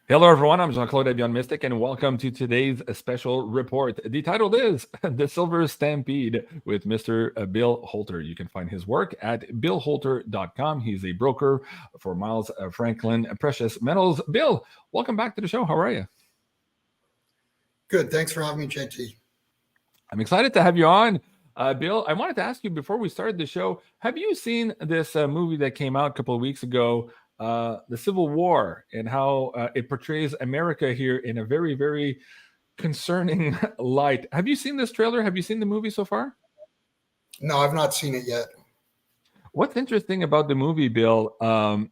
Hello, everyone. I'm Jean-Claude Beyond Mystic, and welcome to today's special report. The title is The Silver Stampede with Mr. Bill Holter. You can find his work at billholter.com. He's a broker for Miles Franklin Precious Metals. Bill, welcome back to the show. How are you? Good. Thanks for having me, JT. I'm excited to have you on. Bill, I wanted to ask you before we started the show, have you seen this movie that came out a couple of weeks ago, The Civil War, and how it portrays America here in a very, very concerning light? Have you seen this trailer? Have you seen the movie so far? No, I've not seen it yet. What's interesting about the movie, Bill,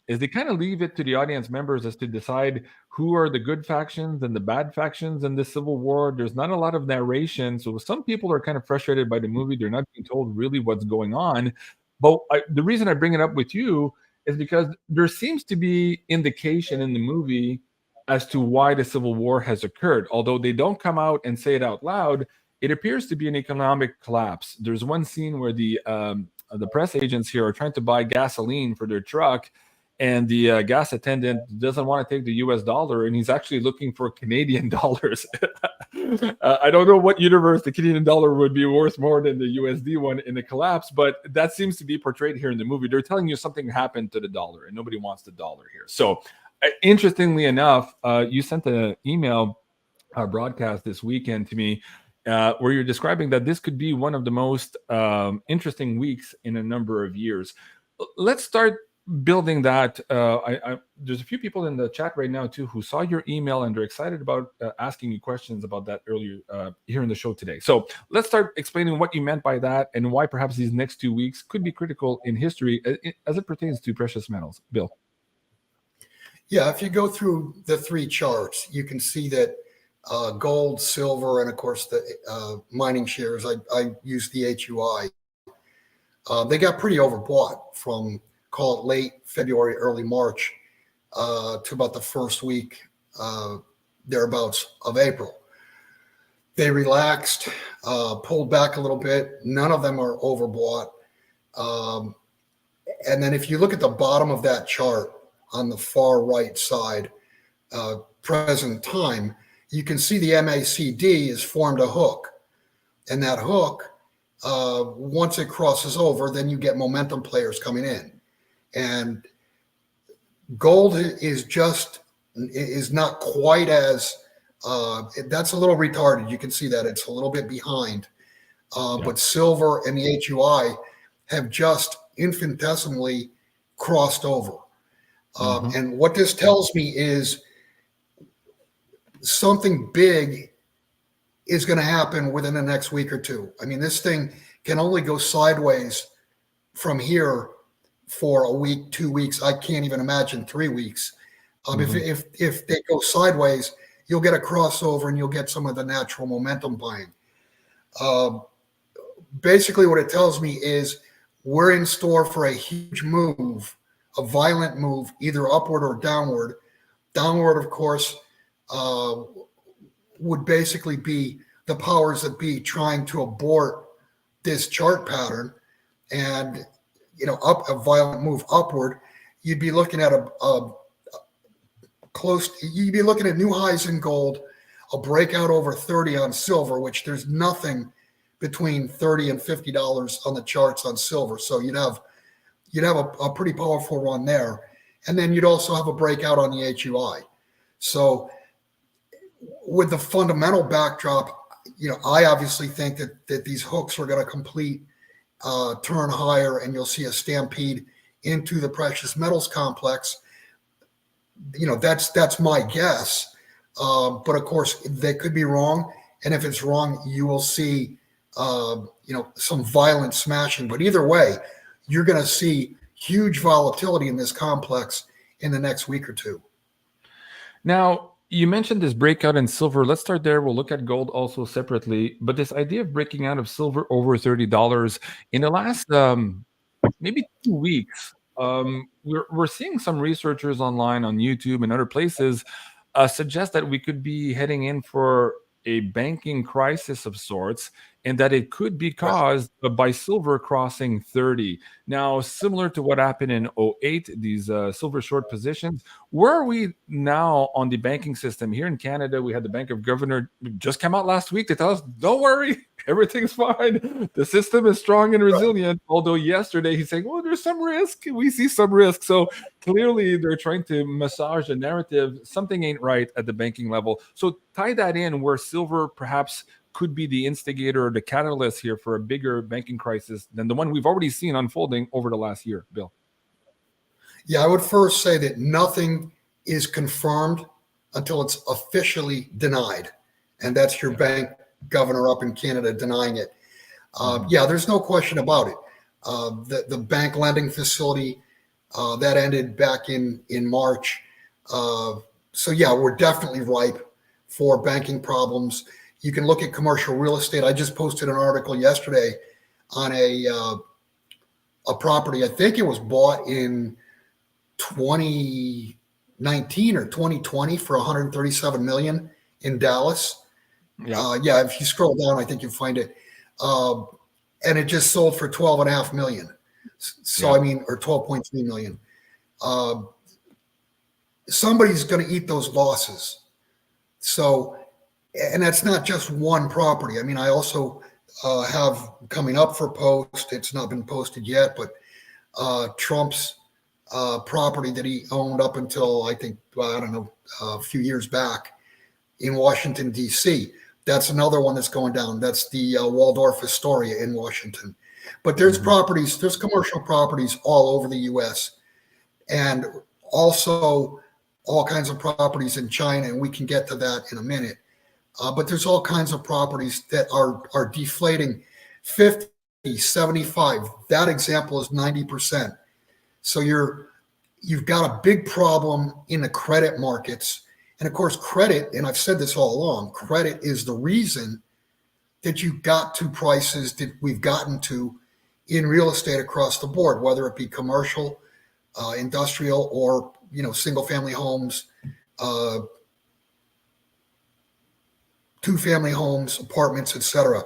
is they kind of leave it to the audience members as to decide who are the good factions and the bad factions in this civil war. There's not a lot of narration, so some people are kind of frustrated by the movie. They're not being told really what's going on. But the reason I bring it up with you is because there seems to be indication in the movie as to why the civil war has occurred. Although they don't come out and say it out loud, it appears to be an economic collapse. There's one scene where the press agents here are trying to buy gasoline for their truck, and the gas attendant doesn't want to take the US dollar, and he's actually looking for Canadian dollars. I don't know what universe the Canadian dollar would be worth more than the USD one in the collapse, but that seems to be portrayed here in the movie. They're telling you something happened to the dollar, and nobody wants the dollar here. So, interestingly enough, you sent an email broadcast this weekend to me where you're describing that this could be one of the most interesting weeks in a number of years. Let's start building that. There's a few people in the chat right now too who saw your email and they're excited about asking you questions about that earlier here in the show today. So let's start explaining what you meant by that and why perhaps these next 2 weeks could be critical in history as it pertains to precious metals. Bill. Yeah, if you go through the three charts, you can see that gold, silver, and of course the mining shares. I use the HUI. They got pretty overbought from call it late February, early March to about the first week thereabouts of April. They relaxed, pulled back a little bit. None of them are overbought. And then if you look at the bottom of that chart on the far right side, present time, you can see the MACD has formed a hook. And that hook, once it crosses over, then you get momentum players coming in. And gold is not quite as, that's a little retarded. You can see that it's a little bit behind. But silver and the HUI have just infinitesimally crossed over. And what this tells me is something big is going to happen within the next week or two. I mean, this thing can only go sideways from here for a week, 2 weeks. I can't even imagine 3 weeks. If they go sideways, you'll get a crossover and you'll get some of the natural momentum buying. Basically, what it tells me is we're in store for a huge move, a violent move, either upward or downward. Downward, of course, would basically be the powers that be trying to abort this chart pattern, and up a violent move upward, you'd be looking at you'd be looking at new highs in gold, a breakout over 30 on silver, which there's nothing between $30 and $50 on the charts on silver. So you'd have a pretty powerful run there, and then you'd also have a breakout on the HUI. So with the fundamental backdrop, I obviously think that these hooks are going to complete turn higher, and you'll see a stampede into the precious metals complex. That's my guess. But of course, they could be wrong, and if it's wrong, you will see some violent smashing. But either way, you're going to see huge volatility in this complex in the next week or two. Now, you mentioned this breakout in silver. Let's start there. We'll look at gold also separately. But this idea of breaking out of silver over $30 in the last maybe 2 weeks, we're seeing some researchers online on YouTube and other places suggest that we could be heading in for a banking crisis of sorts, and that it could be caused by silver crossing 30. Now, similar to what happened in '08, these silver short positions, where are we now on the banking system? Here in Canada, we had the Bank of Governor just come out last week to tell us, don't worry, everything's fine. The system is strong and resilient. Although yesterday he's saying, well, there's some risk. We see some risk. So clearly they're trying to massage a narrative. Something ain't right at the banking level. So tie that in where silver perhaps could be the instigator or the catalyst here for a bigger banking crisis than the one we've already seen unfolding over the last year, Bill. Yeah, I would first say that nothing is confirmed until it's officially denied. And that's your bank governor up in Canada denying it. Yeah, there's no question about it. The bank lending facility that ended back in March. So yeah, we're definitely ripe for banking problems. You can look at commercial real estate. I just posted an article yesterday on a property. I think it was bought in 2019 or 2020 for 137 million in Dallas. Yeah, if you scroll down, I think you'll find it. And it just sold for 12.5 million. So, I mean, or 12.3 million. Somebody's going to eat those losses. So, and that's not just one property. I mean, I also have coming up for post, it's not been posted yet, but Trump's property that he owned up until, I think, I don't know, a few years back in Washington, D.C. That's another one that's going down. That's the Waldorf Astoria in Washington. But there's properties, there's commercial properties all over the U.S. and also all kinds of properties in China, and we can get to that in a minute. But there's all kinds of properties that are deflating 50, 75. That example is 90%. So you've got a big problem in the credit markets. And of course, credit, and I've said this all along, credit is the reason that you got to prices that we've gotten to in real estate across the board, whether it be commercial, industrial, or single family homes, two-family homes, apartments, etc.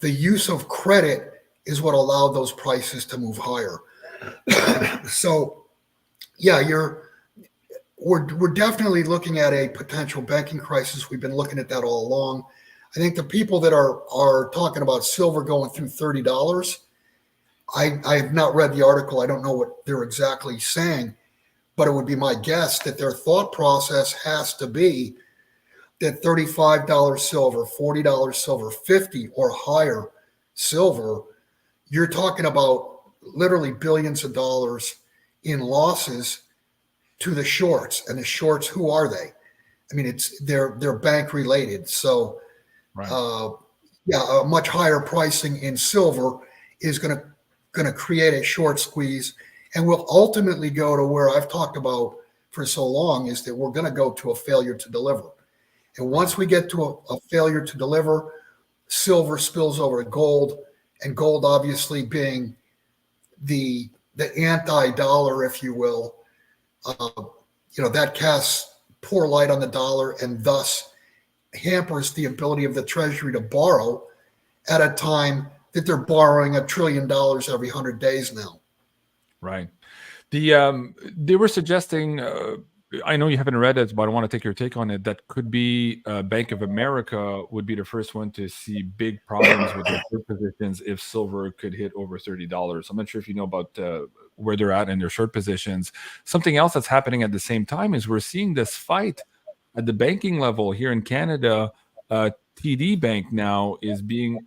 The use of credit is what allowed those prices to move higher. So, yeah, we're definitely looking at a potential banking crisis. We've been looking at that all along. I think the people that are talking about silver going through $30, I have not read the article. I don't know what they're exactly saying, but it would be my guess that their thought process has to be that $35 silver, $40 silver, 50 or higher silver, you're talking about literally billions of dollars in losses to the shorts. And the shorts, who are they? I mean, they're bank related. So, a much higher pricing in silver is going to create a short squeeze, and will ultimately go to where I've talked about for so long, is that we're going to go to a failure to deliver. And once we get to a failure to deliver, silver spills over to gold, and gold obviously being the anti-dollar, if you will, that casts poor light on the dollar and thus hampers the ability of the Treasury to borrow at a time that they're borrowing $1 trillion every 100 days now. Right. They were suggesting, I know you haven't read it, but I want to take your take on it, that could be Bank of America would be the first one to see big problems with their short positions if silver could hit over $30. I'm not sure if you know about where they're at in their short positions. Something else that's happening at the same time is we're seeing this fight at the banking level here in Canada. TD Bank now is being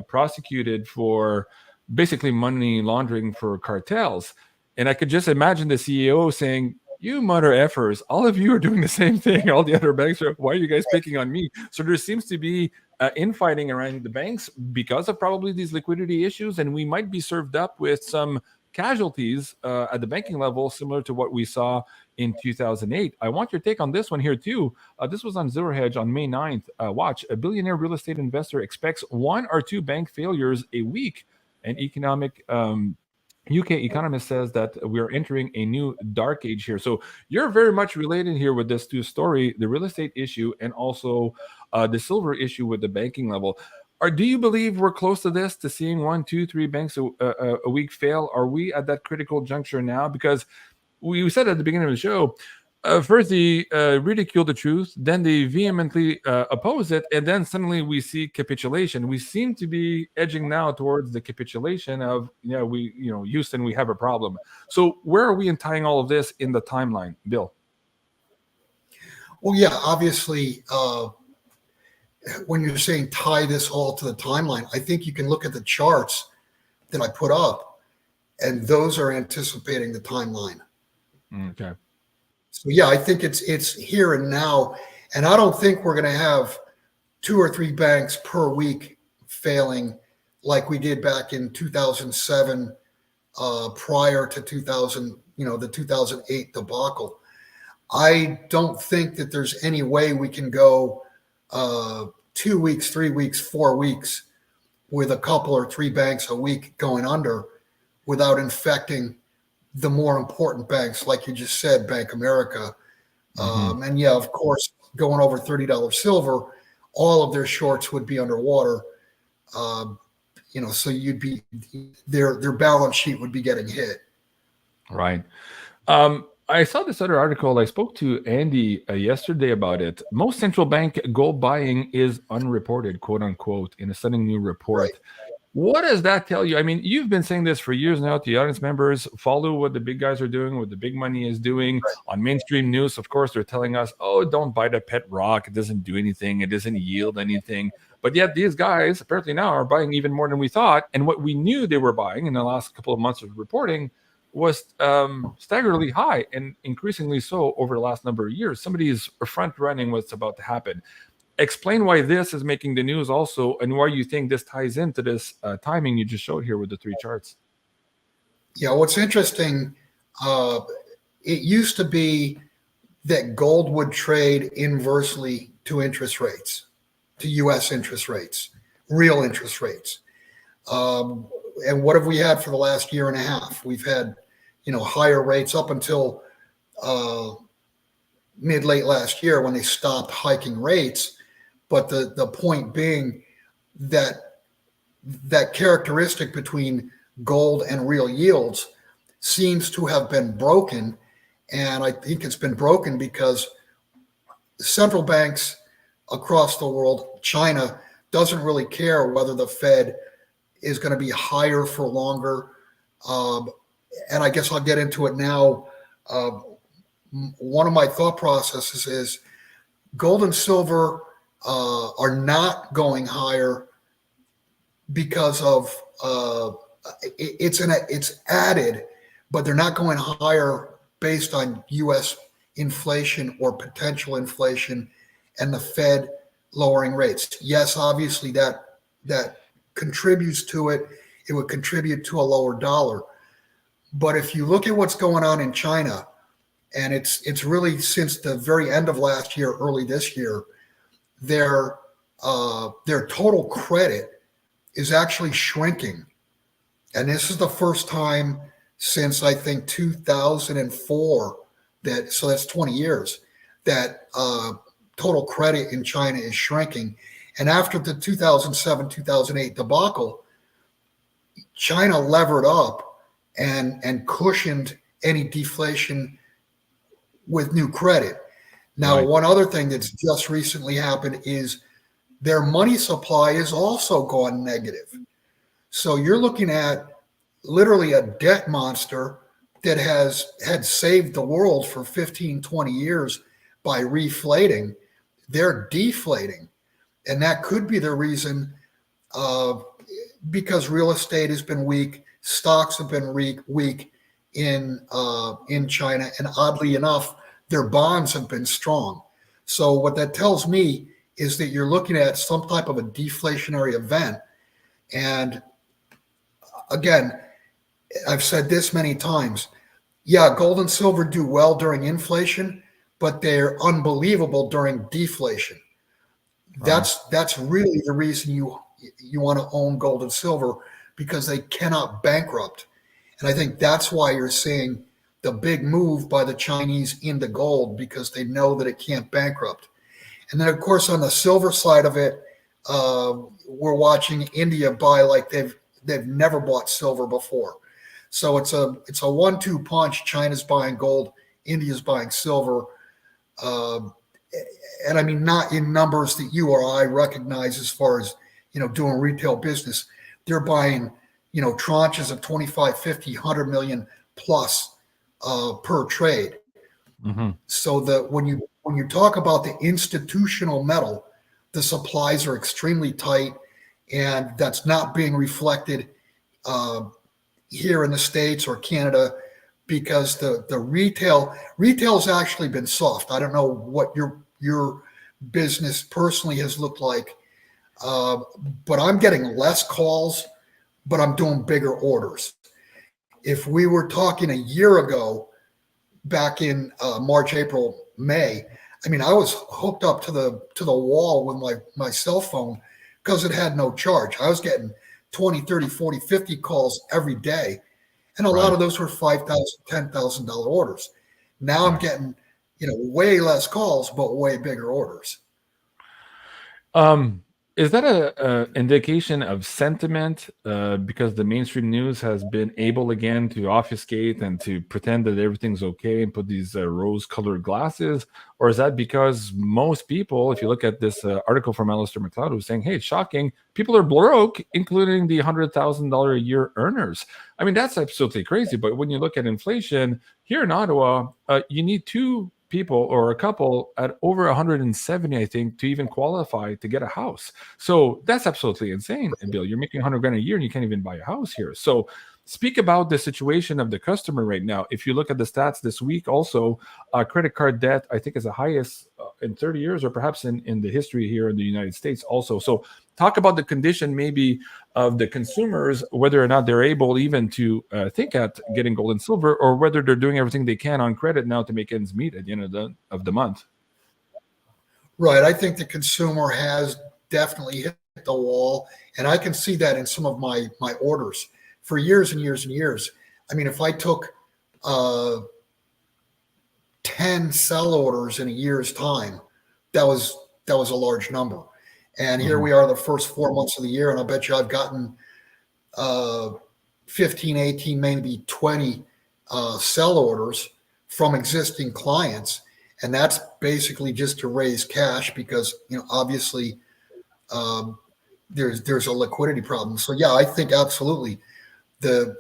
prosecuted for basically money laundering for cartels. And I could just imagine the CEO saying, you mother effers, all of you are doing the same thing. All the other banks are, why are you guys picking on me? So there seems to be infighting around the banks because of probably these liquidity issues. And we might be served up with some casualties at the banking level, similar to what we saw in 2008. I want your take on this one here too. This was on Zero Hedge on May 9th. Watch, a billionaire real estate investor expects 1 or 2 bank failures a week and economic UK economist says that we are entering a new dark age here. So you're very much related here with this two story, the real estate issue and also the silver issue with the banking level. Or do you believe we're close to this, to seeing one, two, three banks a week fail? Are we at that critical juncture now? Because we said at the beginning of the show, first they ridicule the truth, then they vehemently oppose it, and then suddenly we see capitulation. We seem to be edging now towards the capitulation of, Houston, we have a problem. So where are we in tying all of this in the timeline, Bill? Well, yeah, obviously, when you're saying tie this all to the timeline, I think you can look at the charts that I put up, and those are anticipating the timeline. Okay. So yeah, I think it's here and now, and I don't think we're going to have 2 or 3 banks per week failing like we did back in 2007, prior to 2000, the 2008 debacle. I don't think that there's any way we can go 2 weeks, 3 weeks, 4 weeks with a couple or 3 banks a week going under without infecting the more important banks, like you just said, Bank America. And yeah, of course, going over $30 silver, all of their shorts would be underwater. So you'd be their balance sheet would be getting hit. Right. I saw this other article. I spoke to Andy yesterday about it. Most central bank gold buying is unreported, quote unquote, in a stunning new report. Right. What does that tell you? I mean, you've been saying this for years now to the audience members. Follow what the big guys are doing, what the big money is doing. Right. On mainstream news, of course, they're telling us, oh, don't buy the pet rock. It doesn't do anything. It doesn't yield anything. But yet these guys apparently now are buying even more than we thought. And what we knew they were buying in the last couple of months of reporting was staggeringly high and increasingly so over the last number of years. Somebody is front running what's about to happen. Explain why this is making the news also, and why you think this ties into this timing you just showed here with the 3 charts. Yeah, what's interesting, it used to be that gold would trade inversely to interest rates, to U.S. interest rates, real interest rates. And what have we had for the last year and a half? We've had, higher rates up until mid-late last year when they stopped hiking rates. But the point being that characteristic between gold and real yields seems to have been broken. And I think it's been broken because central banks across the world, China, doesn't really care whether the Fed is going to be higher for longer. And I guess I'll get into it now. One of my thought processes is gold and silver are not going higher because of it's added, but they're not going higher based on U.S. inflation or potential inflation and the Fed lowering rates. Yes, obviously that contributes to it. It would contribute to a lower dollar. But if you look at what's going on in China, and it's really since the very end of last year, early this year, their total credit is actually shrinking. And this is the first time since I think 2004 so that's 20 years that total credit in China is shrinking. And after the 2007, 2008 debacle, China levered up and cushioned any deflation with new credit. Now, Right. One other thing that's just recently happened is their money supply is also gone negative. So you're looking at literally a debt monster that had saved the world for 15, 20 years by reflating. They're deflating. And that could be the reason, because real estate has been weak, stocks have been weak in China, and oddly enough, their bonds have been strong. So what that tells me is that you're looking at some type of a deflationary event. And again, I've said this many times. Yeah, gold and silver do well during inflation, but they're unbelievable during deflation. Right. That's really the reason you want to own gold and silver, because they cannot bankrupt. And I think that's why you're seeing the big move by the Chinese into gold, because they know that it can't bankrupt. And then, of course, on the silver side of it, we're watching India buy like they've never bought silver before. So it's a 1-2 punch. China's buying gold, India's buying silver, and I mean not in numbers that you or I recognize as far as doing retail business. They're buying tranches of 25, 50, 100 million plus per trade. Mm-hmm. So that when you talk about the institutional metal, the supplies are extremely tight, and that's not being reflected here in the States or Canada, because the retail's actually been soft. I don't know what your business personally has looked like, but I'm getting less calls, but I'm doing bigger orders. If we were talking a year ago, back in March, April, May, I mean, I was hooked up to the wall with my cell phone because it had no charge. I was getting 20, 30, 40, 50 calls every day. And a lot of those were $5,000, $10,000 orders. Now I'm getting, way less calls, but way bigger orders. Is that a indication of sentiment because the mainstream news has been able again to obfuscate and to pretend that everything's okay and put these rose-colored glasses? Or is that because most people, if you look at this article from Alistair McLeod, who's saying, hey, it's shocking, people are broke, including the $100,000 a year earners. I mean, that's absolutely crazy. But when you look at inflation here in Ottawa, you need two people or a couple at over 170, I think, to even qualify to get a house. So that's absolutely insane. And Bill, you're making 100 grand a year and you can't even buy a house here. So speak about the situation of the customer right now. If you look at the stats this week, also credit card debt, I think, is the highest in 30 years, or perhaps in the history here in the United States also. So talk about the condition maybe of the consumers, whether or not they're able even to think at getting gold and silver, or whether they're doing everything they can on credit now to make ends meet at the end of the month. Right. I think the consumer has definitely hit the wall, and I can see that in some of my orders for years and years and years. I mean, if I took 10 sell orders in a year's time, that was a large number. And here we are the first 4 months of the year, and I bet you I've gotten 15, 18, maybe 20 sell orders from existing clients. And that's basically just to raise cash because, obviously there's a liquidity problem. So yeah, I think absolutely the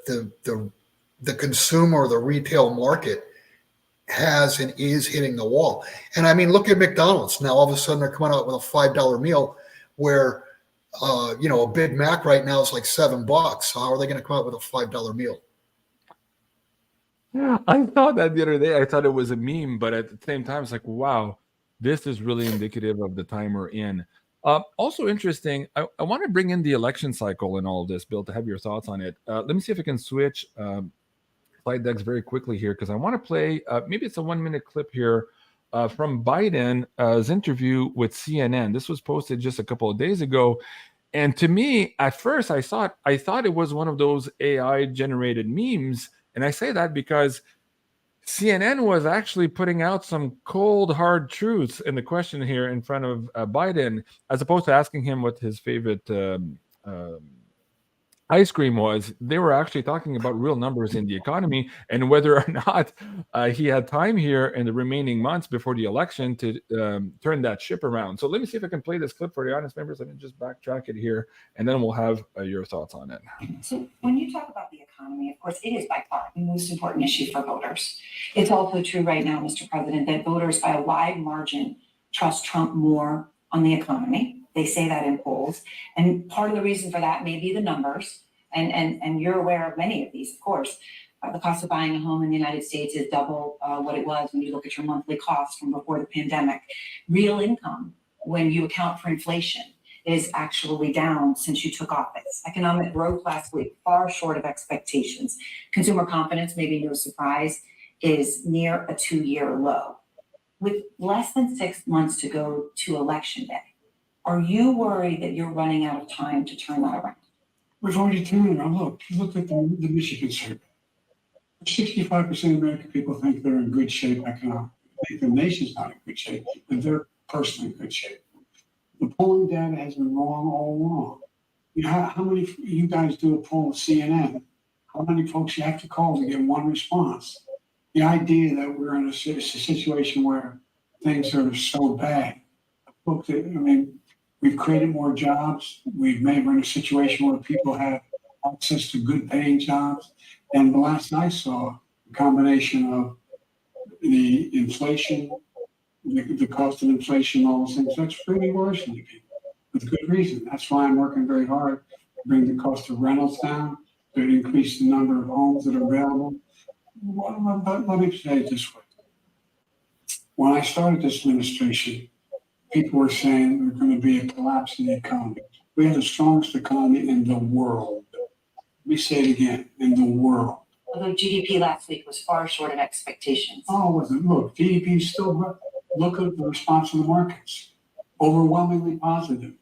consumer, the retail market has and is hitting the wall. And I mean, look at McDonald's. Now all of a sudden they're coming out with a $5 meal where a Big Mac right now is like $7. So how are they going to come out with a $5 meal? Yeah, I thought that the other day. I thought it was a meme, but at the same time, it's like, wow, this is really indicative of the time we're in. Also interesting, I want to bring in the election cycle and all of this, Bill, to have your thoughts on it. Let me see if I can switch slide decks very quickly here, because I want to play, maybe it's a 1-minute clip here from Biden's interview with CNN. This was posted just a couple of days ago. And to me, at first, I thought it was one of those AI-generated memes. And I say that because CNN was actually putting out some cold, hard truths in the question here in front of Biden, as opposed to asking him what his favorite ice cream was. They were actually talking about real numbers in the economy and whether or not he had time here in the remaining months before the election to turn that ship around. So let me see if I can play this clip for the audience members. Let me just backtrack it here, and then we'll have your thoughts on it. So when you talk about the economy, of course, it is by far the most important issue for voters. It's also true right now, Mr. President, that voters by a wide margin trust Trump more on the economy. They say that in polls. And part of the reason for that may be the numbers. And you're aware of many of these, of course. The cost of buying a home in the United States is double what it was when you look at your monthly costs from before the pandemic. Real income, when you account for inflation, is actually down since you took office. Economic growth last week, far short of expectations. Consumer confidence, maybe no surprise, is near a 2-year low. With less than 6 months to go to Election Day, are you worried that you're running out of time to turn that around? We've already turned it around. Look at the Michigan survey. 65% of American people think they're in good shape economically. I think the nation's not in good shape, but they're personally in good shape. The polling data has been wrong all along. You know, how many you guys do a poll with CNN? How many folks you have to call to get one response? The idea that we're in a situation where things are so bad. Look, I mean, we've created more jobs. We're in a situation where people have access to good paying jobs. And the last I saw, a combination of the inflation, the cost of inflation, all those things, that's really worsening people with good reason. That's why I'm working very hard to bring the cost of rentals down, to increase the number of homes that are available. But let me say it this way. When I started this administration, people were saying there's going to be a collapse in the economy. We have the strongest economy in the world. Let me say it again, in the world. Although GDP last week was far short of expectations. Oh, it wasn't. Look, GDP is still, look at the response of the markets. Overwhelmingly positive.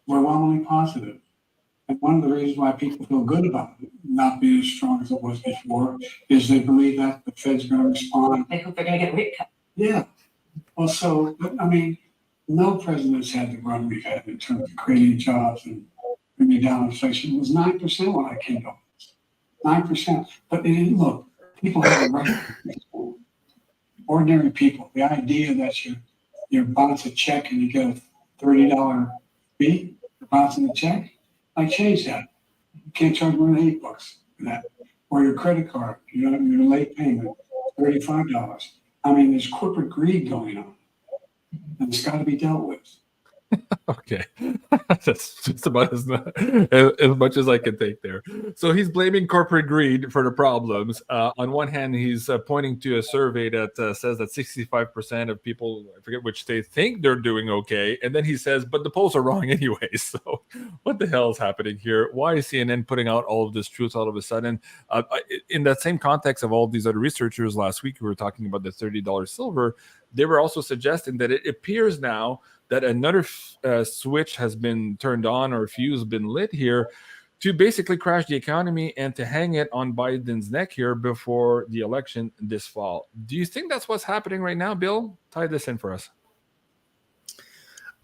Overwhelmingly positive. And one of the reasons why people feel good about it not being as strong as it was before is they believe that the Fed's going to respond. They hope they're going to get a rate cut. Yeah. Well, so, I mean, no president's had the run we've had in terms of creating jobs and bringing down inflation. It was 9% when I came to office. 9%. But look, people have a right. Ordinary people. The idea that you bounce a check and you get a $30 fee for bouncing a check, I changed that. You can't charge more than $8 for that. Or your credit card, your late payment, $35. I mean, there's corporate greed going on, and it's got to be dealt with. Okay, that's just about as much as I can take there. So he's blaming corporate greed for the problems. On one hand, he's pointing to a survey that says that 65% of people, I forget which states, think they're doing okay. And then he says, but the polls are wrong anyway. So what the hell is happening here? Why is CNN putting out all of this truth all of a sudden? In that same context of all these other researchers last week who were talking about the $30 silver, they were also suggesting that it appears now that another switch has been turned on or fuse been lit here to basically crash the economy and to hang it on Biden's neck here before the election this fall. Do you think that's what's happening right now, Bill? Tie this in for us.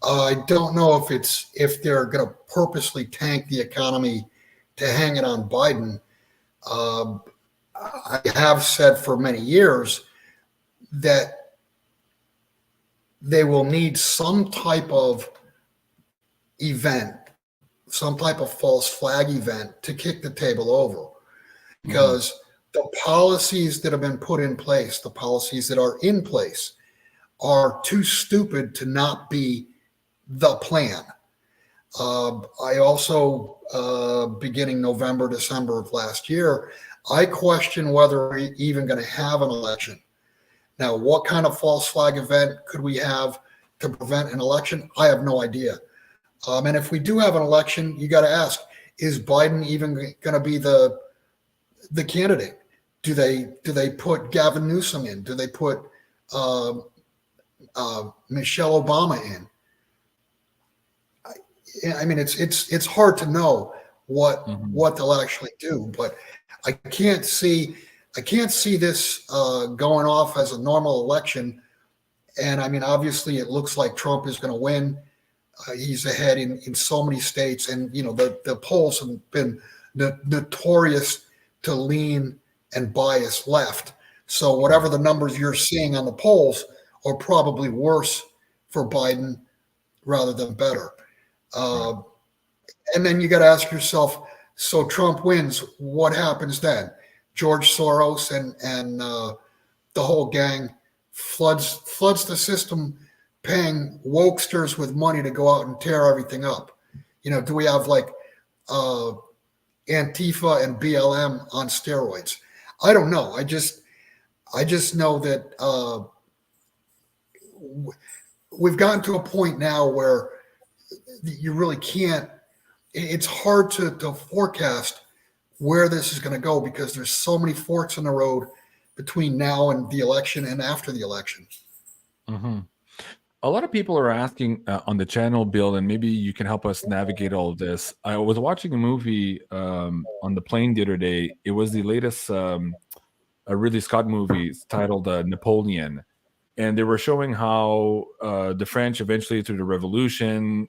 I don't know if they're going to purposely tank the economy to hang it on Biden. I have said for many years that they will need some type of event, some type of false flag event to kick the table over. Because the policies that have been put in place, the policies that are in place, are too stupid to not be the plan. I also, beginning November, December of last year, I question whether we're even going to have an election. Now, what kind of false flag event could we have to prevent an election? I have no idea. And if we do have an election, you got to ask, is Biden even going to be the candidate? Do they put Gavin Newsom in? Do they put Michelle Obama in? I mean, it's hard to know what they'll actually do, but I can't see this going off as a normal election. And I mean, obviously, it looks like Trump is going to win. He's ahead in so many states, and you know the polls have been notorious to lean and bias left. So whatever the numbers you're seeing on the polls are probably worse for Biden rather than better. And then you got to ask yourself, so Trump wins, what happens then? George Soros and the whole gang floods the system, paying wokesters with money to go out and tear everything up. You know, do we have like Antifa and BLM on steroids? I don't know. I just know that we've gotten to a point now where you really can't. It's hard to forecast where this is going to go because there's so many forks in the road between now and the election and after the election. A lot of people are asking on the channel, Bill, and maybe you can help us navigate all of this. I was watching a movie on the plane the other day. It was the latest a Ridley Scott movie titled Napoleon, and they were showing how the French eventually, through the revolution,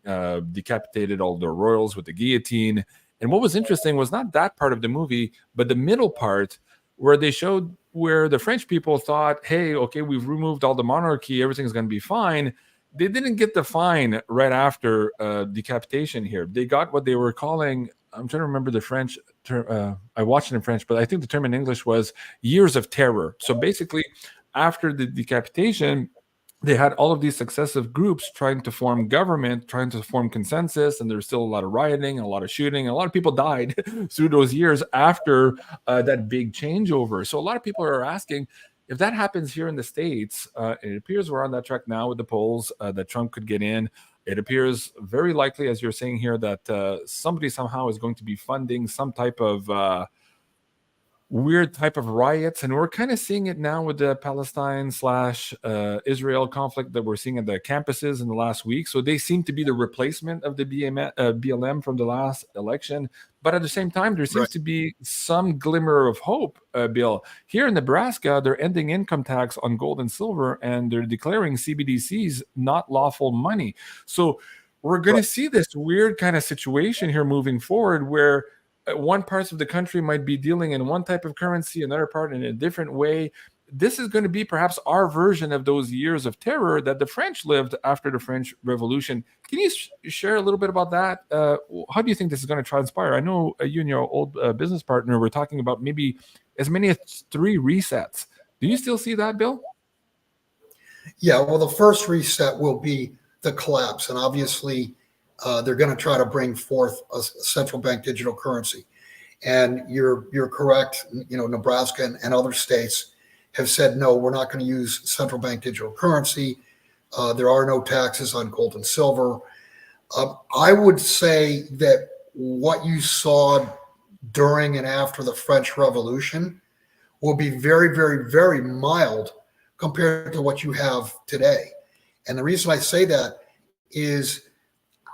decapitated all their royals with the guillotine. And what was interesting was not that part of the movie, but the middle part where they showed where the French people thought, hey, okay, we've removed all the monarchy, everything's going to be fine. They didn't get the fine right after decapitation here. They got what they were calling, I'm trying to remember the French term. I watched it in French, but I think the term in English was years of terror. So basically, after the decapitation, they had all of these successive groups trying to form government, trying to form consensus, and there's still a lot of rioting, a lot of shooting, and a lot of people died through those years after that big changeover. So a lot of people are asking, if that happens here in the States, it appears we're on that track now with the polls that Trump could get in. It appears very likely, as you're saying here, that somebody somehow is going to be funding some type of weird type of riots, and we're kind of seeing it now with the Palestine slash Israel conflict that we're seeing at the campuses in the last week. So they seem to be the replacement of the BLM from the last election. But at the same time, there seems to be some glimmer of hope, Bill. Here in Nebraska, they're ending income tax on gold and silver, and they're declaring CBDCs not lawful money. So we're going to see this weird kind of situation here moving forward where one parts of the country might be dealing in one type of currency, another part in a different way. This is going to be perhaps our version of those years of terror that the French lived after the French Revolution. Can you share a little bit about that? How do you think this is going to transpire? I know you and your old business partner were talking about maybe as many as 3 resets. Do you still see that, Bill? Yeah, well, the first reset will be the collapse. And obviously, they're going to try to bring forth a central bank digital currency. And you're correct. You know, Nebraska and other states have said, no, we're not going to use central bank digital currency. There are no taxes on gold and silver. I would say that what you saw during and after the French Revolution will be very, very, very mild compared to what you have today. And the reason I say that is,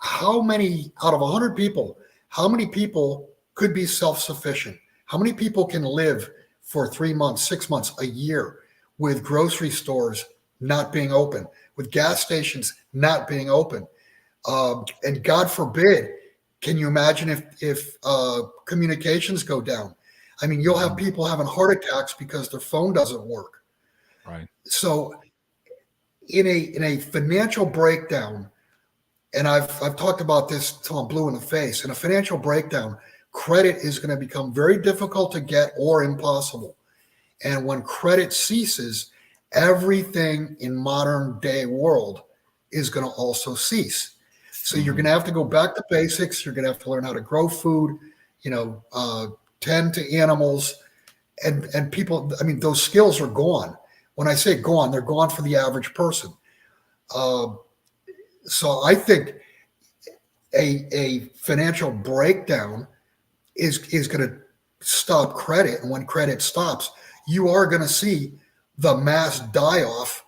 how many out of 100 people, how many people could be self-sufficient? How many people can live for 3 months, 6 months, a year with grocery stores not being open, with gas stations not being open? And God forbid, can you imagine if communications go down? I mean, you'll have people having heart attacks because their phone doesn't work. Right. So in a financial breakdown, and I've talked about this till I'm blue in the face. In a financial breakdown, credit is going to become very difficult to get or impossible. And when credit ceases, everything in modern day world is going to also cease. So you're going to have to go back to basics. You're going to have to learn how to grow food, tend to animals, and people. I mean, those skills are gone. When I say gone, they're gone for the average person. So I think a financial breakdown is going to stop credit. And when credit stops, you are going to see the mass die-off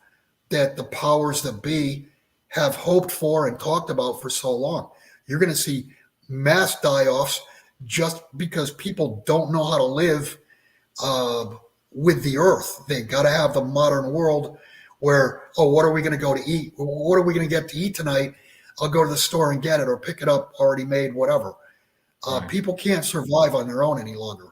that the powers that be have hoped for and talked about for so long. You're going to see mass die-offs just because people don't know how to live with the earth. They got to have the modern world where, oh, what are we going to go to eat? What are we going to get to eat tonight? I'll go to the store and get it, or pick it up already made, whatever. Right. People can't survive on their own any longer.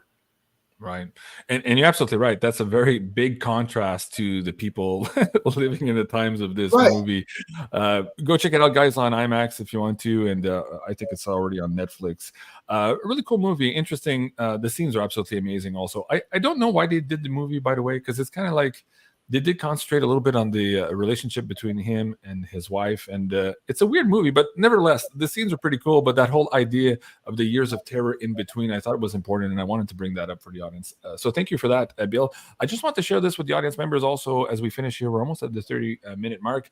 Right. And you're absolutely right. That's a very big contrast to the people living in the times of this movie. Go check it out, guys, on IMAX if you want to. And I think it's already on Netflix. A really cool movie. Interesting. The scenes are absolutely amazing also. I don't know why they did the movie, by the way, because it's kind of like they did concentrate a little bit on the relationship between him and his wife. And it's a weird movie, but nevertheless, the scenes are pretty cool. But that whole idea of the years of terror in between, I thought it was important. And I wanted to bring that up for the audience. So thank you for that, Bill. I just want to share this with the audience members also as we finish here. We're almost at the 30-minute mark.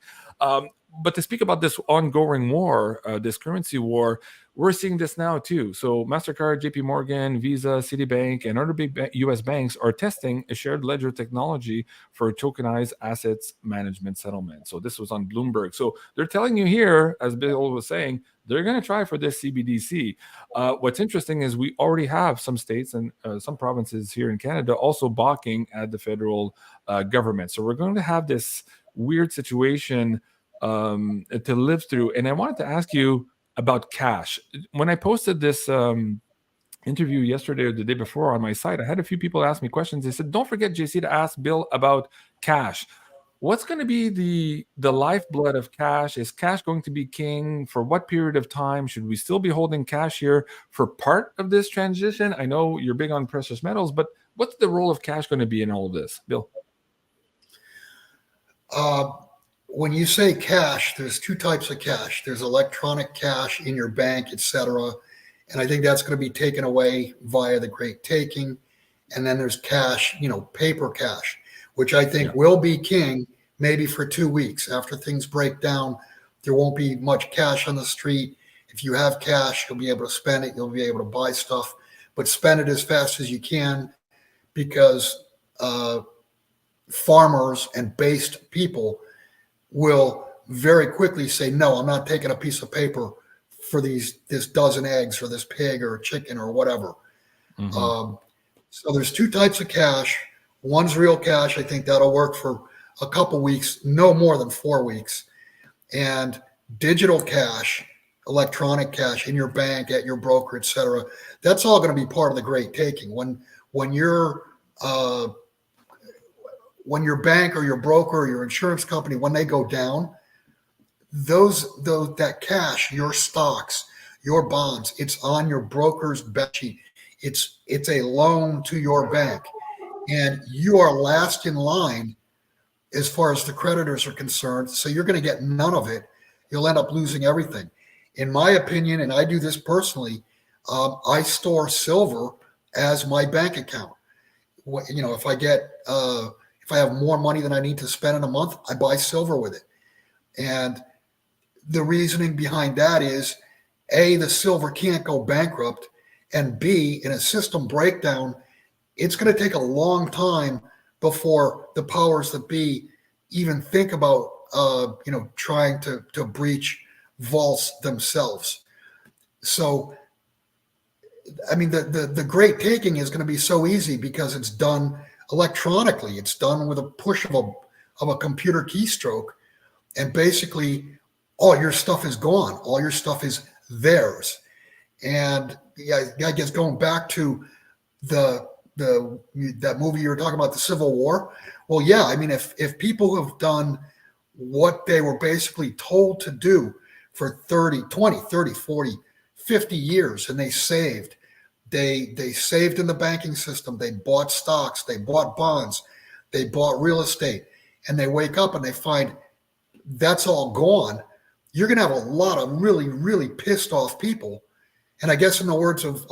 But to speak about this ongoing war, this currency war, we're seeing this now too. So MasterCard, JP Morgan, Visa, Citibank, and other big US banks are testing a shared ledger technology for tokenized assets management settlement. So this was on Bloomberg. So they're telling you here, as Bill was saying, they're going to try for this CBDC. What's interesting is we already have some states and some provinces here in Canada also balking at the federal government. So we're going to have this weird situation to live through. And I wanted to ask you about cash. When I posted this interview yesterday or the day before on my site, I had a few people ask me questions. They said, don't forget, JC, to ask Bill about cash. What's going to be the lifeblood of cash? Is cash going to be king? For what period of time? Should we still be holding cash here for part of this transition? I know you're big on precious metals, but what's the role of cash going to be in all of this, Bill? When you say cash, there's two types of cash. There's electronic cash in your bank, etc. And I think that's going to be taken away via the Great Taking. And then there's cash, paper cash, which I think will be king maybe for 2 weeks. After things break down, there won't be much cash on the street. If you have cash, you'll be able to spend it. You'll be able to buy stuff, but spend it as fast as you can, because farmers and based people will very quickly say, no, I'm not taking a piece of paper for this dozen eggs or this pig or chicken or whatever. Mm-hmm. So there's two types of cash. One's real cash. I think that'll work for a couple weeks, no more than 4 weeks. And digital cash, electronic cash in your bank, at your broker, etc. That's all going to be part of the Great Taking. When your bank or your broker or your insurance company, when they go down, that cash, your stocks, your bonds, it's on your broker's balance sheet. It's a loan to your bank, and you are last in line as far as the creditors are concerned. So you're going to get none of it. You'll end up losing everything. In my opinion, and I do this personally, I store silver as my bank account. If I have more money than I need to spend in a month, I buy silver with it. And the reasoning behind that is, A, the silver can't go bankrupt, and B, in a system breakdown, it's going to take a long time before the powers that be even think about trying to breach vaults themselves. So, I mean, the Great Taking is going to be so easy because it's done electronically. It's done with a push of a computer keystroke, and basically all your stuff is gone. All your stuff is theirs. And I guess going back to that movie you were talking about, the Civil War. Well, yeah, I mean, if people have done what they were basically told to do for 30, 40, 50 years, and they saved in the banking system, they bought stocks, they bought bonds, they bought real estate, and they wake up and they find that's all gone, you're going to have a lot of really, really pissed off people. And I guess in the words of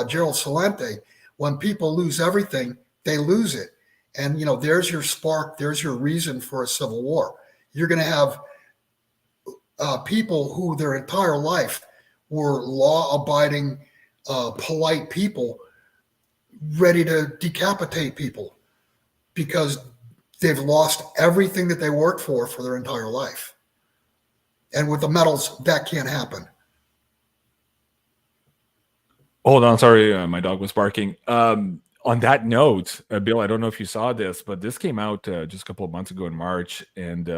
Gerald Celente, when people lose everything, they lose it. And, there's your spark, there's your reason for a civil war. You're going to have people who their entire life were law-abiding, polite people ready to decapitate people because they've lost everything that they worked for their entire life. And with the metals, that can't happen. Hold on, sorry, my dog was barking. On that note, Bill, I don't know if you saw this, but this came out just a couple of months ago in March, and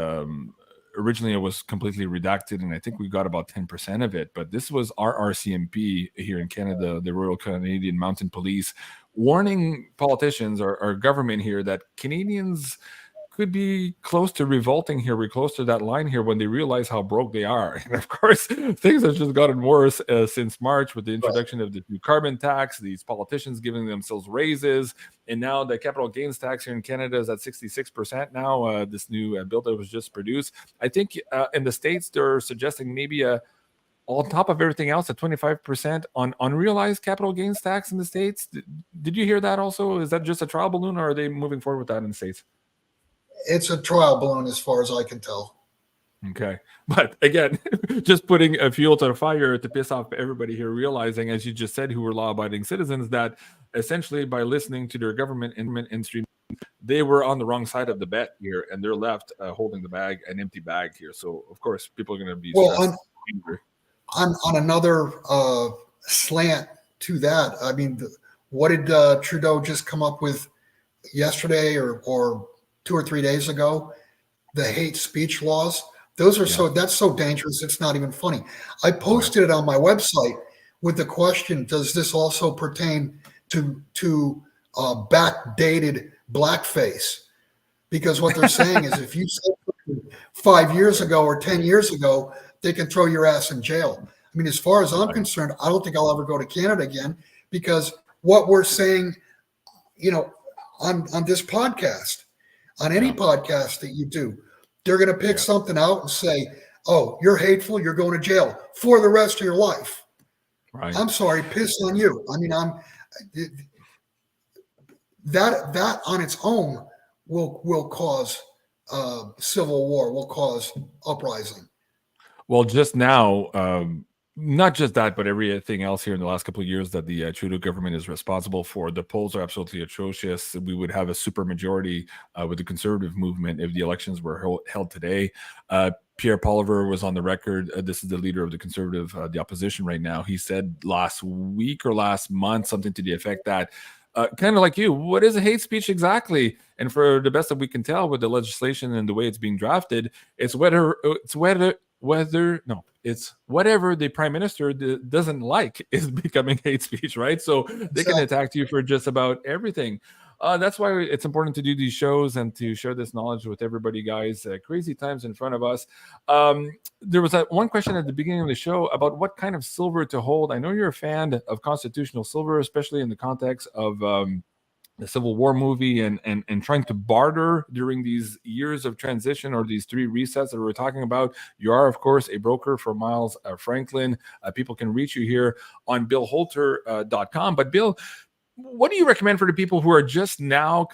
originally it was completely redacted, and I think we got about 10% of it. But this was our RCMP here in Canada, the Royal Canadian Mounted Police, warning politicians or our government here that Canadians could be close to revolting here. We're close to that line here when they realize how broke they are. And of course, things have just gotten worse since March with the introduction of the new carbon tax, these politicians giving themselves raises, and now the capital gains tax here in Canada is at 66% now, this new bill that was just produced. I think in the States, they're suggesting maybe on top of everything else, a 25% on unrealized capital gains tax in the States. Did you hear that also? Is that just a trial balloon, or are they moving forward with that in the States? It's a trial balloon as far as I can tell. Okay. But again, just putting a fuel to the fire to piss off everybody here, realizing, as you just said, who were law abiding citizens, that essentially by listening to their government industry, they were on the wrong side of the bet here, and they're left holding the bag, an empty bag here. So, of course, people are going to be Well, stressed. on another slant to that, I mean, what did Trudeau just come up with yesterday or 2 or 3 days ago? The hate speech laws. Those are that's so dangerous. It's not even funny. I posted it on my website with the question: does this also pertain to backdated blackface? Because what they're saying is, if you said 5 years ago or 10 years ago, they can throw your ass in jail. I mean, as far as I'm concerned, I don't think I'll ever go to Canada again, because what we're saying, on this podcast, on any podcast that you do, they're going to pick something out and say, "Oh, you're hateful. You're going to jail for the rest of your life." Right. I'm sorry, piss on you. I mean, that on its own will cause civil war, will cause uprising. Well, just now, not just that, but everything else here in the last couple of years that the Trudeau government is responsible for. The polls are absolutely atrocious. We would have a super majority with the Conservative movement if the elections were held today. Pierre Poilievre was on the record. This is the leader of the Conservative, the opposition right now. He said last week or last month something to the effect that, kind of like you, what is a hate speech exactly? And for the best that we can tell with the legislation and the way it's being drafted, it's whatever the prime minister doesn't like is becoming hate speech, right? So they can attack you for just about everything. That's why it's important to do these shows and to share this knowledge with everybody, guys. Crazy times in front of us. There was one question at the beginning of the show about what kind of silver to hold. I know you're a fan of constitutional silver, especially in the context of the Civil War movie and trying to barter during these years of transition or these 3 resets that we're talking about. You are, of course, a broker for Miles Franklin. People can reach you here on BillHolter.com. But Bill, what do you recommend for the people who are just now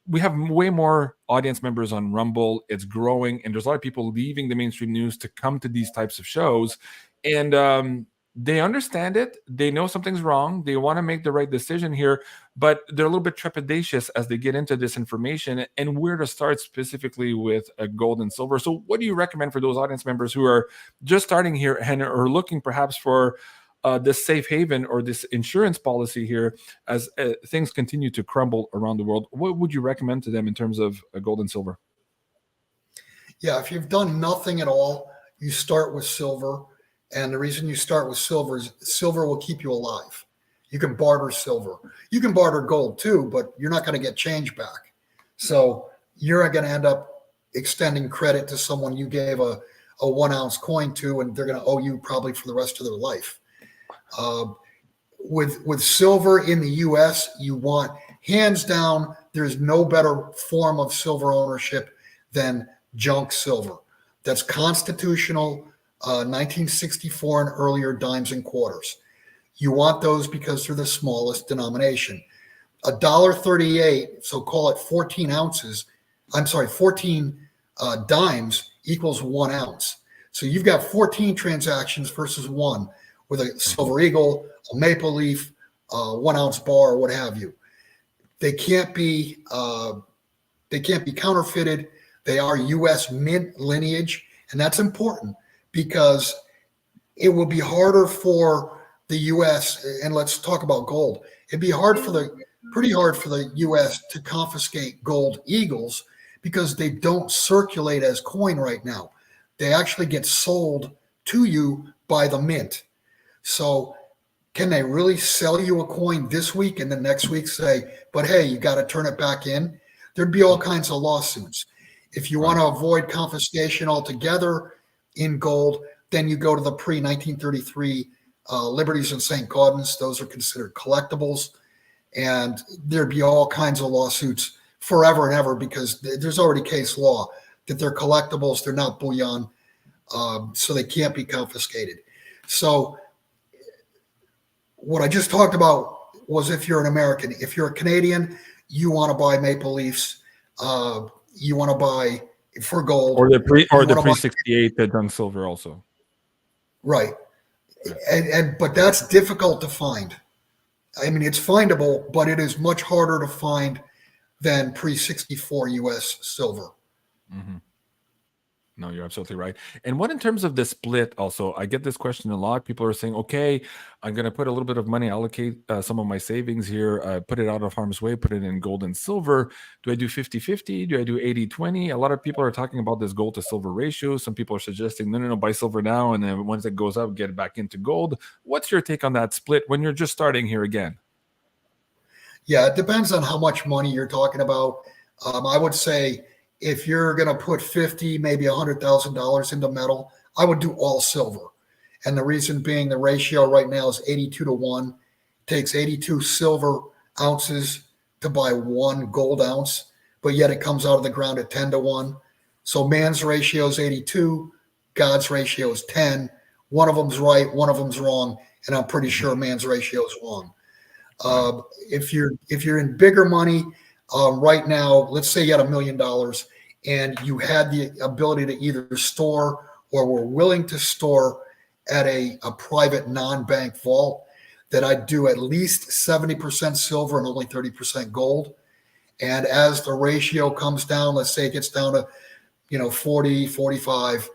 we have way more audience members on Rumble. It's growing, and there's a lot of people leaving the mainstream news to come to these types of shows. And they understand it. They know something's wrong. They want to make the right decision here, but they're a little bit trepidatious as they get into this information and where to start specifically with gold and silver. So what do you recommend for those audience members who are just starting here and are looking perhaps for this safe haven or this insurance policy here as things continue to crumble around the world? What would you recommend to them in terms of gold and silver? Yeah, if you've done nothing at all, you start with silver. And the reason you start with silver is silver will keep you alive. You can barter silver. You can barter gold too, but you're not going to get change back. So you're going to end up extending credit to someone you gave a 1 ounce coin to, and they're going to owe you probably for the rest of their life. With silver in the U.S., you want, hands down, there's no better form of silver ownership than junk silver. That's constitutional, 1964 and earlier dimes and quarters. You want those because they're the smallest denomination. $1.38, so call it 14 ounces. I'm sorry, 14 dimes equals 1 ounce. So you've got 14 transactions versus 1 with a silver eagle, a maple leaf, 1 ounce bar, or what have you. They can't be counterfeited. They are U.S. mint lineage, and that's important because it will be harder for the U.S. And let's talk about gold. It'd be pretty hard for the U.S. to confiscate gold eagles because they don't circulate as coin right now. They actually get sold to you by the mint. So can they really sell you a coin this week and then next week say, but hey, you got to turn it back in? There'd be all kinds of lawsuits. If you want to avoid confiscation altogether in gold, then you go to the pre-1933 Liberties and St. Gaudens. Those are considered collectibles. And there'd be all kinds of lawsuits forever and ever because there's already case law that they're collectibles, they're not bullion, so they can't be confiscated. So what I just talked about was if you're an American. If you're a Canadian, you want to buy Maple Leafs, you want to buy for gold. Or the You wanna buy- 368 junk silver also. Right. But that's difficult to find. I mean, it's findable, but it is much harder to find than pre-64 US silver. Mhm. No, you're absolutely right. And what in terms of the split also? I get this question a lot. People are saying, okay, I'm going to put a little bit of money, allocate some of my savings here, put it out of harm's way, put it in gold and silver. Do I do 50-50? Do I do 80-20? A lot of people are talking about this gold to silver ratio. Some people are suggesting, no, buy silver now. And then once it goes up, get it back into gold. What's your take on that split when you're just starting here again? Yeah, it depends on how much money you're talking about. I would say if you're going to put 50, maybe $100,000 into metal, I would do all silver. And the reason being the ratio right now is 82-1. It takes 82 silver ounces to buy 1 gold ounce, but yet it comes out of the ground at 10-1. So man's ratio is 82, God's ratio is 10. One of them's right, one of them's wrong, and I'm pretty sure man's ratio is wrong. If you're in bigger money right now, let's say you had $1 million and you had the ability to either store or were willing to store at a private non-bank vault, that I'd do at least 70% silver and only 30% gold. And as the ratio comes down, let's say it gets down to 40, 45,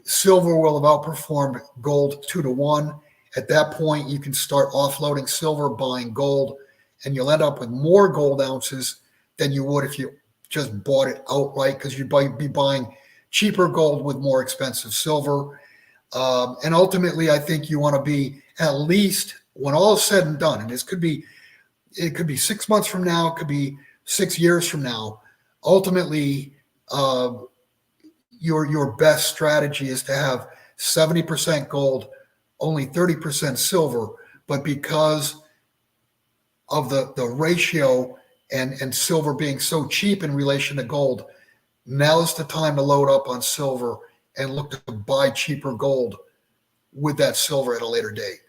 silver will have outperformed gold 2-1. At that point, you can start offloading silver, buying gold, and you'll end up with more gold ounces than you would if you just bought it outright, because you'd be buying cheaper gold with more expensive silver. And ultimately, I think you want to be at least, when all is said and done, and it could be 6 months from now, it could be 6 years from now. Ultimately, your best strategy is to have 70% gold, only 30% silver, but because of the ratio and silver being so cheap in relation to gold, now's the time to load up on silver and look to buy cheaper gold with that silver at a later date.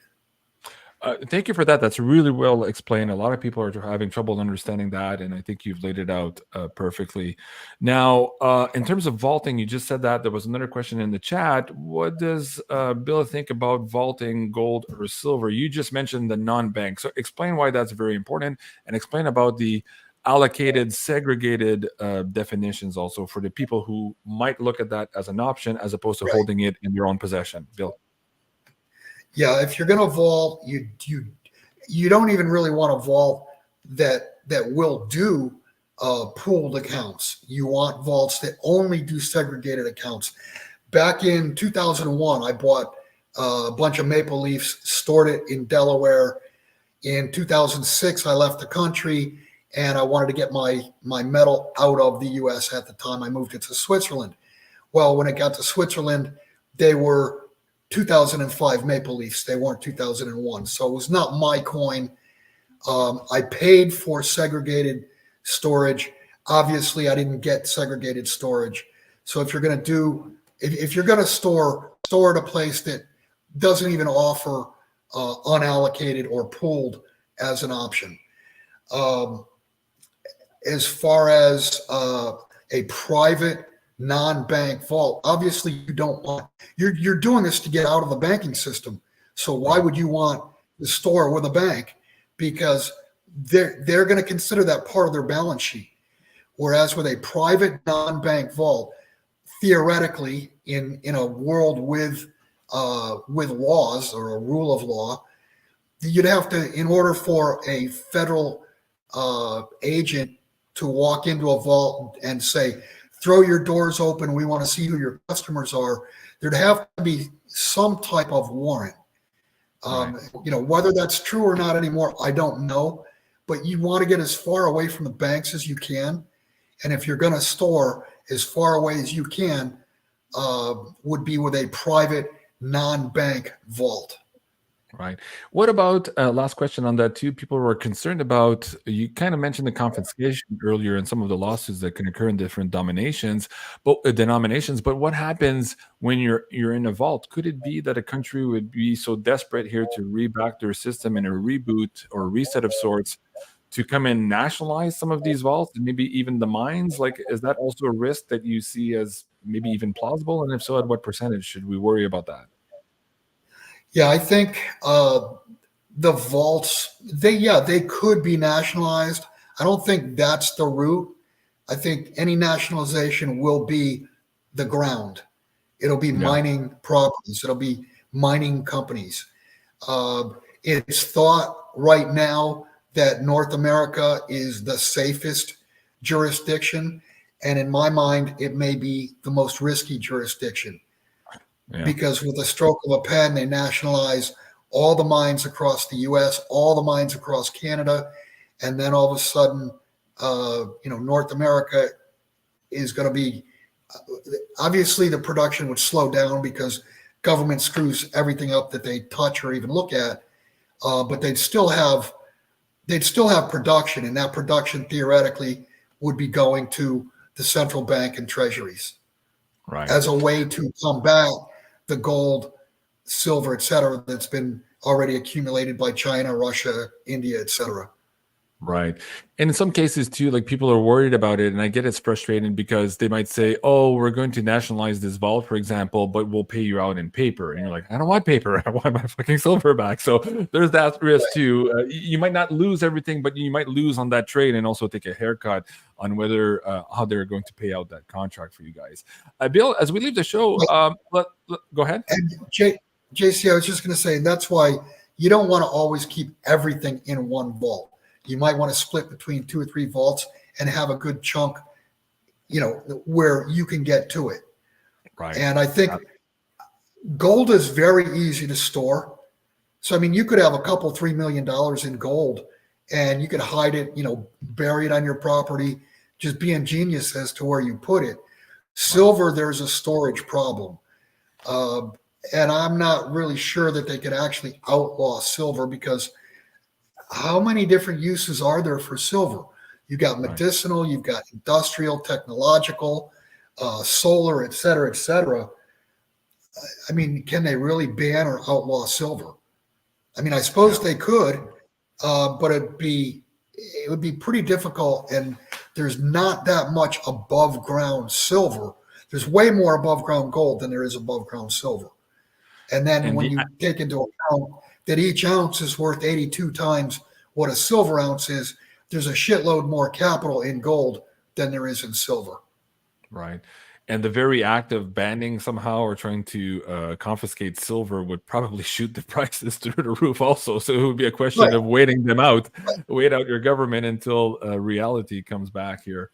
Thank you for that. That's really well explained. A lot of people are having trouble understanding that, and I think you've laid it out perfectly. Now, in terms of vaulting, you just said that there was another question in the chat. What does Bill think about vaulting gold or silver? You just mentioned the non-bank, so explain why that's very important, and explain about the allocated, segregated definitions also for the people who might look at that as an option as opposed to holding it in your own possession. Bill. Yeah, if you're going to vault, you don't even really want to vault that will do pooled accounts. You want vaults that only do segregated accounts. Back in 2001, I bought a bunch of maple leafs, stored it in Delaware. In 2006, I left the country and I wanted to get my metal out of the U.S. At the time, I moved it to Switzerland. Well, when it got to Switzerland, they were 2005 maple leafs. They weren't 2001. So it was not my coin. I paid for segregated storage. Obviously, I didn't get segregated storage. So if you're going to if you're going to store at a place that doesn't even offer unallocated or pooled as an option. As far as a private non-bank vault, obviously you don't want, you're doing this to get out of the banking system. So why would you want to store with a bank? Because they're going to consider that part of their balance sheet. Whereas with a private non-bank vault, theoretically, in a world with laws or a rule of law, you'd have to, in order for a federal agent to walk into a vault and say, throw your doors open, we want to see who your customers are, there'd have to be some type of warrant. Whether that's true or not anymore, I don't know. But you want to get as far away from the banks as you can. And if you're going to store, as far away as you can would be with a private non-bank vault. Right. What about last question on that too? People were concerned about, you kind of mentioned the confiscation earlier and some of the lawsuits that can occur in different denominations, but what happens when you're in a vault? Could it be that a country would be so desperate here to reback their system in a reboot or reset of sorts to come and nationalize some of these vaults and maybe even the mines? Like, is that also a risk that you see as maybe even plausible? And if so, at what percentage should we worry about that? Yeah, I think the vaults, they could be nationalized. I don't think that's the route. I think any nationalization will be the ground. It'll be Yeah. mining properties. It'll be mining companies. It's thought right now that North America is the safest jurisdiction. And in my mind, it may be the most risky jurisdiction. Yeah. Because with a stroke of a pen, they nationalize all the mines across the U.S., all the mines across Canada, and then all of a sudden, North America is going to be, obviously the production would slow down because government screws everything up that they touch or even look at, but they'd still have production, and that production theoretically would be going to the central bank and treasuries Right. as a way to combat the gold, silver, et cetera, that's been already accumulated by China, Russia, India, et cetera. Right. And in some cases too, like people are worried about it, and I get it's frustrating because they might say, oh, we're going to nationalize this vault, for example, but we'll pay you out in paper. And you're like, I don't want paper. I want my fucking silver back. So there's that risk too. You might not lose everything, but you might lose on that trade and also take a haircut on whether how they're going to pay out that contract for you guys. Bill, as we leave the show, go ahead. And JC, I was just going to say, that's why you don't want to always keep everything in one vault. You might want to split between 2 or 3 vaults and have a good chunk, where you can get to it. Right. And I think gold is very easy to store. So, I mean, you could have a couple, $3 million in gold and you could hide it, bury it on your property, just be ingenious as to where you put it. Silver, there's a storage problem. And I'm not really sure that they could actually outlaw silver, because how many different uses are there for silver? You've got medicinal, you've got industrial, technological, solar, et cetera, et cetera. I mean, can they really ban or outlaw silver? I mean, I suppose they could, but it would be pretty difficult, and there's not that much above ground silver. There's way more above ground gold than there is above ground silver. And then when you take into account that each ounce is worth 82 times what a silver ounce is, there's a shitload more capital in gold than there is in silver. Right. And the very act of banning somehow or trying to confiscate silver would probably shoot the prices through the roof also. So it would be a question of waiting them out, wait out your government until reality comes back here.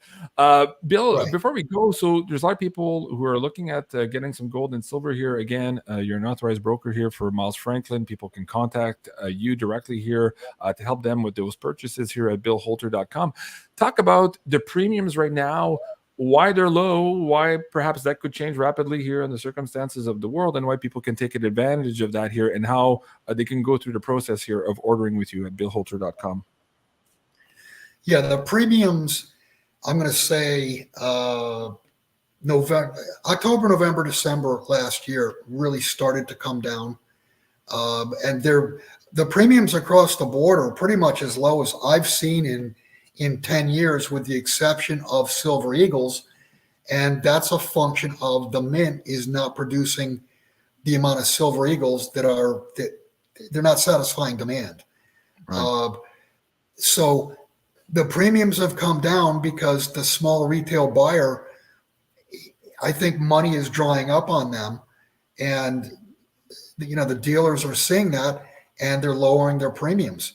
Bill, before we go, so there's a lot of people who are looking at getting some gold and silver here. Again, you're an authorized broker here for Miles Franklin. People can contact you directly here to help them with those purchases here at billholter.com. Talk about the premiums right now, why they're low, why perhaps that could change rapidly here in the circumstances of the world, and why people can take advantage of that here, and how they can go through the process here of ordering with you at billholter.com. Yeah, the premiums, I'm going to say October, November, December last year really started to come down. And the premiums across the board are pretty much as low as I've seen in 10 years, with the exception of Silver Eagles. And that's a function of the mint is not producing the amount of Silver Eagles that they're not satisfying demand. Right. So the premiums have come down because the small retail buyer, I think money is drying up on them, and the dealers are seeing that, and they're lowering their premiums.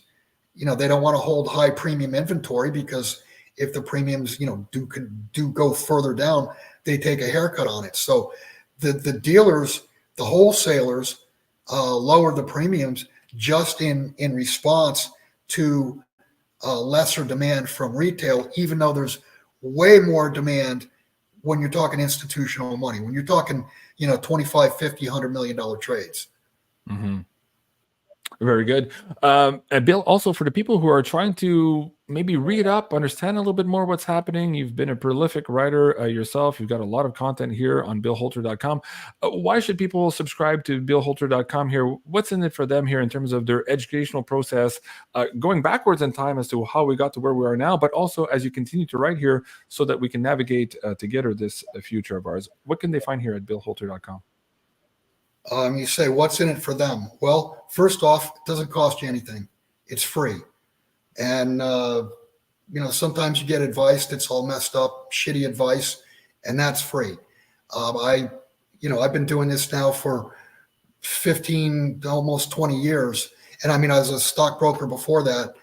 They don't want to hold high premium inventory, because if the premiums, do go further down, they take a haircut on it. So the dealers, the wholesalers, lower the premiums just in response to lesser demand from retail, even though there's way more demand when you're talking institutional money, when you're talking, $25, $50, $100 million trades. Mm-hmm. Very good. And Bill, also for the people who are trying to maybe read up, understand a little bit more what's happening, you've been a prolific writer yourself. You've got a lot of content here on billholter.com. Why should people subscribe to billholter.com here? What's in it for them here in terms of their educational process, going backwards in time as to how we got to where we are now, but also as you continue to write here so that we can navigate together this future of ours? What can they find here at billholter.com? You say, what's in it for them? Well, first off, it doesn't cost you anything. It's free. And, sometimes you get advice that's all messed up, shitty advice, and that's free. I've been doing this now for 15, almost 20 years. And I mean, I was a stockbroker before that.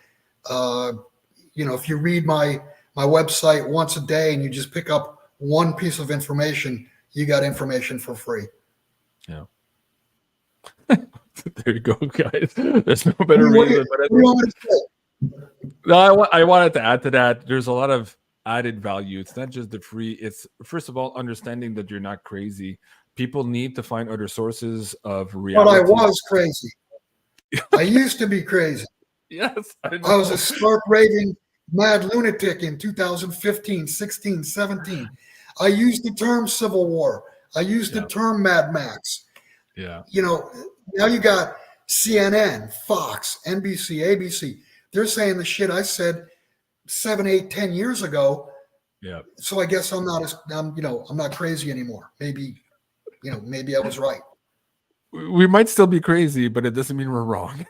If you read my website once a day and you just pick up one piece of information, you got information for free. Yeah. There you go, guys. There's no better reason. I wanted to add to that. There's a lot of added value. It's not just the free. It's first of all understanding that you're not crazy. People need to find other sources of reality. But I was crazy. I used to be crazy. Yes, I was a stark raving mad lunatic in 2015, 16, 17. I used the term Civil War. I used the term Mad Max. Yeah. Now you got CNN, Fox, NBC, ABC. They're saying the shit I said 7, 8, 10 years ago. Yeah. So I guess I'm not crazy anymore. Maybe I was right. We might still be crazy, but it doesn't mean we're wrong.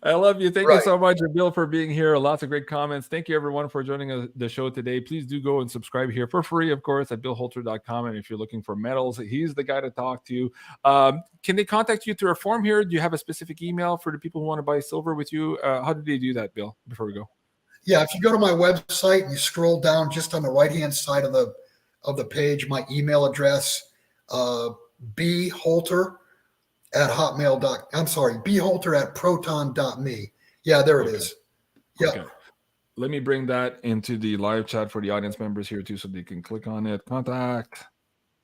I love you. Thank you so much, Bill, for being here. Lots of great comments. Thank you, everyone, for joining the show today. Please do go and subscribe here for free, of course, at billholter.com. And if you're looking for medals, he's the guy to talk to. Can they contact you through a form here? Do you have a specific email for the people who want to buy silver with you? How do they do that, Bill, before we go? Yeah, if you go to my website and you scroll down just on the right-hand side of the page, my email address, bholter at bholter@proton.me. Yeah, there it is. Yeah. Okay. Let me bring that into the live chat for the audience members here too, so they can click on it. Contact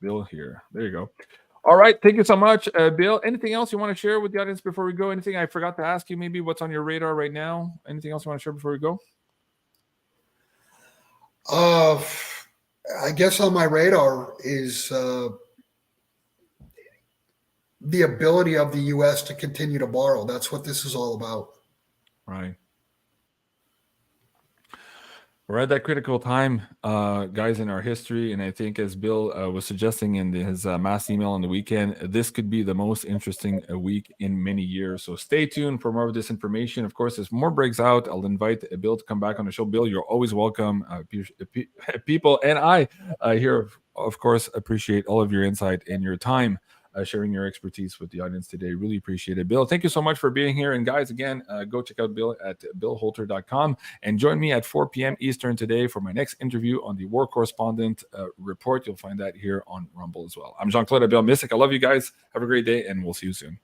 Bill here. There you go. All right. Thank you so much, Bill. Anything else you want to share with the audience before we go? Anything I forgot to ask you? Maybe what's on your radar right now? Anything else you want to share before we go? I guess on my radar is the ability of the U.S. to continue to borrow. That's what this is all about. Right. We're at that critical time, guys, in our history. And I think as Bill was suggesting in his mass email on the weekend, this could be the most interesting week in many years. So stay tuned for more of this information. Of course, as more breaks out, I'll invite Bill to come back on the show. Bill, you're always welcome. People and I here, of course, appreciate all of your insight and your time. Sharing your expertise with the audience today. Really appreciate it. Bill, thank you so much for being here. And guys, again, go check out Bill at billholter.com and join me at 4 p.m. Eastern today for my next interview on the War Correspondent Report. You'll find that here on Rumble as well. I'm Jean-Claude Bill Missick. I love you guys. Have a great day, and we'll see you soon.